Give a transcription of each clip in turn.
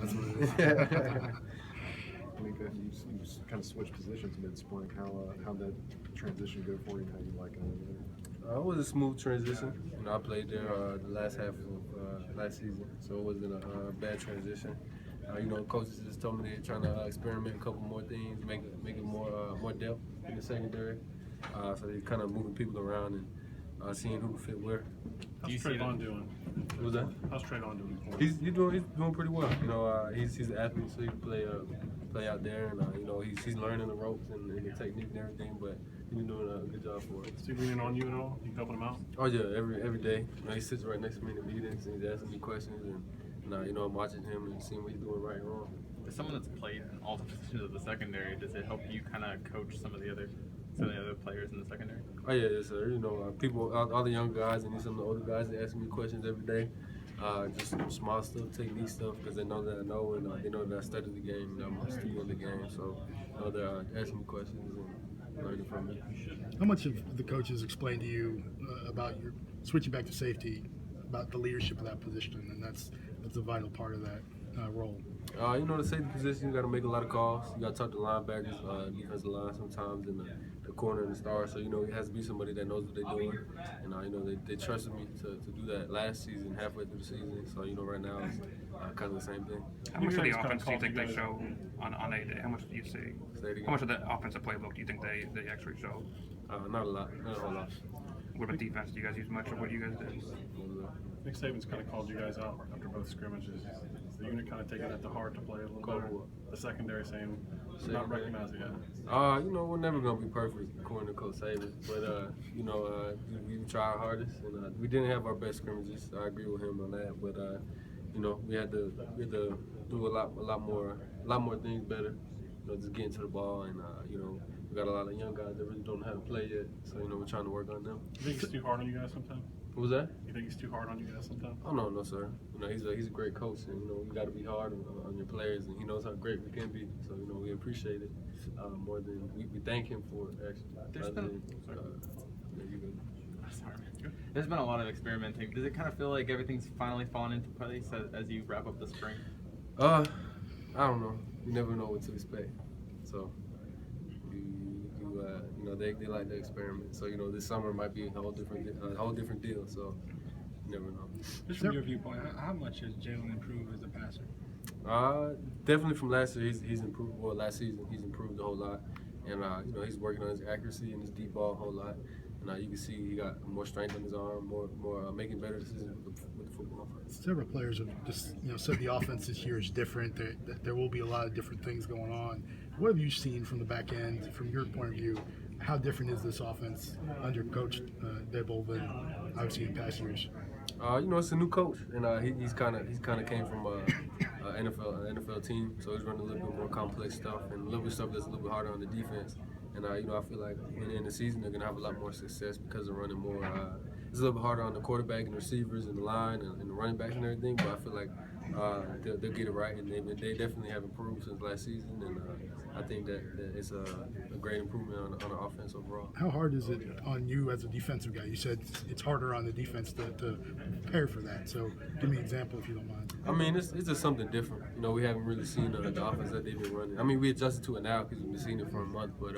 That's what it is. Minkah, you kind of switched positions mid-spring. How'd that transition go for you? How you like it over there? It was a smooth transition. I played there the last half of last season, so it wasn't a bad transition. Coaches just told me they're trying to experiment a couple more things, make it more depth in the secondary. So they're kind of moving people around and seeing who can fit where. How's Trayvon doing? What was that? How's Trayvon doing? He's doing pretty well. He's an athlete, so he can play out there, and he's learning the ropes and the technique and everything. But he's been doing a good job for it. Is he leaning on you at all? You helping him out? Oh yeah, every day. He sits right next to me in the meetings and he's asking me questions, and I'm watching him and seeing what he's doing right and wrong. As someone that's played in all the positions of the secondary, does it help you kind of coach some of the other players in the secondary? Oh yeah, yes sir. People, all the young guys and some of the older guys, they ask me questions every day. Just small stuff, technique stuff, because they know that I know, and they know that I study the game, and I'm a student of the game. So they're asking me questions and learning from me. How much have the coaches explained to you about your switching back to safety, about the leadership of that position, and that's a vital part of that role? The safety position, you got to make a lot of calls. You got to talk to linebackers, defensive line sometimes, and the corner and the star. So it has to be somebody that knows what they're doing. And they trusted me to do that last season, halfway through the season. So right now it's kind of the same thing. How much of the offense do you think they show on a day? How much do you see? How much of the offensive playbook do you think they actually show? Not a lot, not a whole lot. What about defense? Do you guys use much, or what do you guys do? Nick Saban's kind of called you guys out after both scrimmages. Is the unit kind of taking that to heart to play a little better? The secondary saying not recognizing it. We're never gonna be perfect according to Coach Saban, but we try our hardest, and we didn't have our best scrimmages. I agree with him on that, but we had to do a lot more things better. Just getting to the ball, and we got a lot of young guys that really don't know how to play yet, so we're trying to work on them. You think he's too hard on you guys sometimes? What was that? You think he's too hard on you guys sometimes? Oh no, sir. He's a great coach, and you got to be hard on your players, and he knows how great we can be. So we appreciate it more than we thank him for it, actually. There's been a lot of experimenting. Does it kind of feel like everything's finally fallen into place as you wrap up the spring? I don't know. You never know what to expect. So they like to experiment. So this summer might be a whole different deal. So you never know. Just from your viewpoint, how much has Jalen improved as a passer? Definitely from last year, he's improved. Well, last season he's improved a whole lot, and he's working on his accuracy and his deep ball a whole lot. And you can see he got more strength in his arm, more making better decisions with the football. Several players have just said the offense this year is different. There will be a lot of different things going on. What have you seen from the back end, from your point of view? How different is this offense under Coach Dibble than obviously in past years? It's a new coach, and he's kind of came from an NFL team, so he's running a little bit more complex stuff and a little bit stuff that's a little bit harder on the defense. And I feel like in the season they're gonna have a lot more success because they're running more. It's a little bit harder on the quarterback and the receivers and the line and the running backs and everything, but I feel like they'll get it right, and they definitely have improved since last season, and I think that it's a great improvement on the offense overall. How hard is it on you as a defensive guy? You said it's harder on the defense to prepare for that, so give me an example if you don't mind. I mean, it's just something different. We haven't really seen the offense that they've been running. I mean, we adjusted to it now because we've been seeing it for a month, but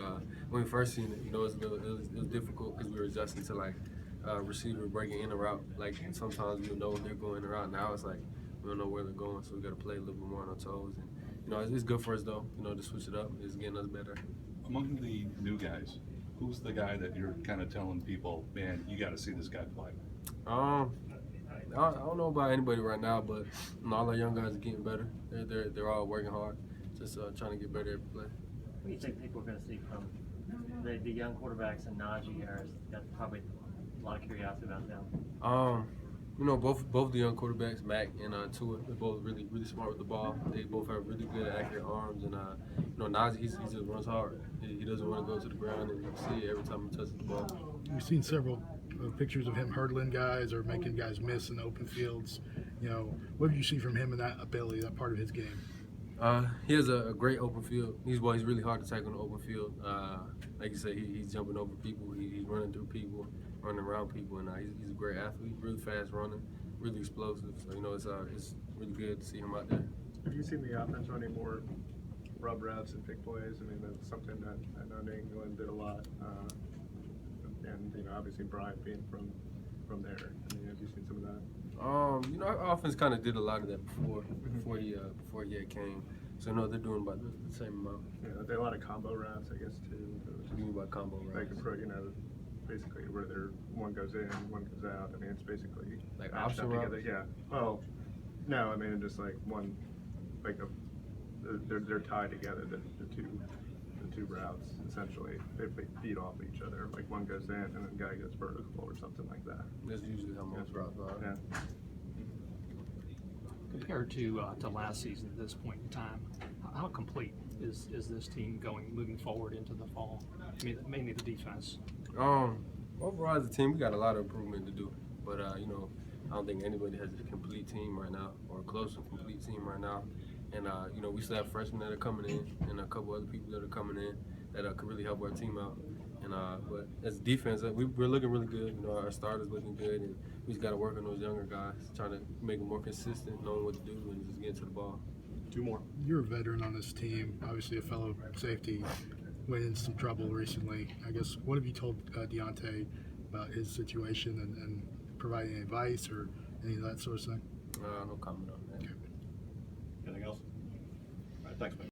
when we first seen it, it was difficult because we were adjusting to like receiver breaking in a route. Like sometimes we know they're going in a route. Now it's like we don't know where they're going, so we got to play a little bit more on our toes. And it's good for us though. To switch it up. It's getting us better. Among the new guys, who's the guy that you're kind of telling people, man, you got to see this guy play? I don't know about anybody right now, but all our young guys are getting better. They're all working hard, just trying to get better every play. What do you think people are going to see from the young quarterbacks and Najee Harris? Got probably a lot of curiosity about them. Both the young quarterbacks, Mac and Tua, they're both really smart with the ball. They both have really good, accurate arms, and Najee, he just runs hard. He doesn't want to go to the ground, and you see it every time he touches the ball. We've seen several pictures of him hurdling guys or making guys miss in open fields. What do you see from him in that ability, that part of his game? He has a great open field. He's really hard to tackle in the open field. Like you say, he's jumping over people. He's running through people, running around people, and he's a great athlete. Really fast running, really explosive. So it's really good to see him out there. Have you seen the offense run any more rub routes and pick plays? I mean, that's something that I know New England did a lot. And, you know, obviously Bryant being from there. I mean, have you seen some of that? You know, our offense kind of did a lot of that before he came. So no, they're doing about the same amount. Yeah, there are a lot of combo routes, I guess, too. What do you mean by combo routes? Like, you know, basically where one goes in, one goes out. I mean, it's basically like matched option up together. routes? Yeah. Well, no, I mean just like one, like they're tied together. The two routes essentially they feed off each other. Like one goes in and then the guy goes vertical or something like that. That's usually how most routes are. Yeah. Compared to last season at this point in time, how complete is this team moving forward into the fall? I mean, mainly the defense. Overall as a team, we got a lot of improvement to do. But you know, I don't think anybody has a complete team right now or close to a complete team right now. And you know, we still have freshmen that are coming in and a couple other people that are coming in that could really help our team out. And but as a defense, we're looking really good. You know, our starters looking good, and we just got to work on those younger guys, trying to make them more consistent, knowing what to do, and just get to the ball. Two more. You're a veteran on this team, obviously a fellow safety. Went in some trouble recently. I guess, what have you told Deontay about his situation and providing advice or any of that sort of thing? No comment on that. Anything else? All right, thanks, man.